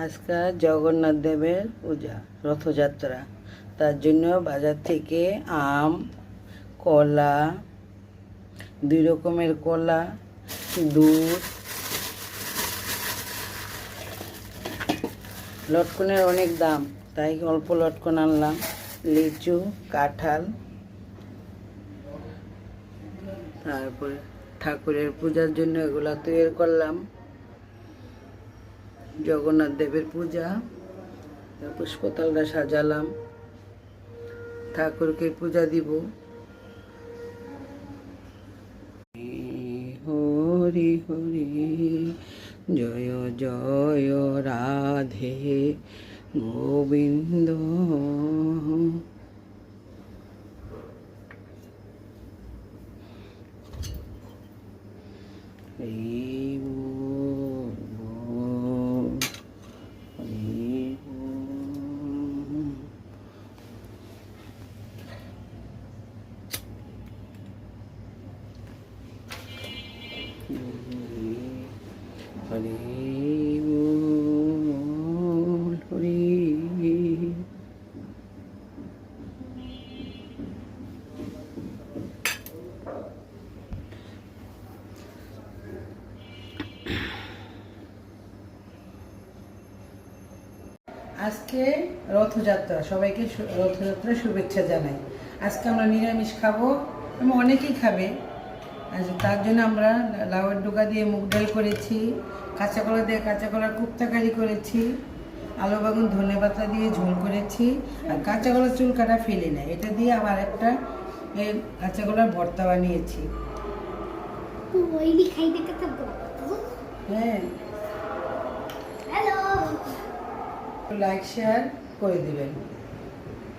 আজকে জগন্নাথ দেবের পূজা, রথযাত্রা। তার জন্য বাজার থেকে আম, কলা, 2 রকমের কলা, দুধ, লটকনের অনেক দাম তাই অল্প লটকন আনলাম, লিচু, কাঁঠাল। তারপরে ঠাকুরের পূজার জন্য এগুলা তৈরি করলাম। জগন্নাথ দেবের পূজা, পুষ্পতালটা সাজালাম, ঠাকুরকে পূজা দিব। হরি হরি জয় জয় রাধে গোবিন্দ। হরি বল হরি। আজকে রথযাত্রা, সবাইকে রথযাত্রার শুভেচ্ছা জানাই। আজকে আমরা নিরামিষ খাবো এবং অনেকেই খাবে। তার জন্য আমরা লাউয়ের ডোকা দিয়ে মুগ ডাল করেছি, কাঁচা কলা দিয়ে কাঁচা কলার কুপ্তাকারি করেছি, আলু বাগুন ধনে পাতা দিয়ে ঝোল করেছি, আর কাঁচা কলার চুল কাটা ফেলে না, এটা দিয়ে আবার একটা কাঁচা কলার ভর্তা বানিয়েছি। হ্যাঁ, লাইক শেয়ার করে দিবেন।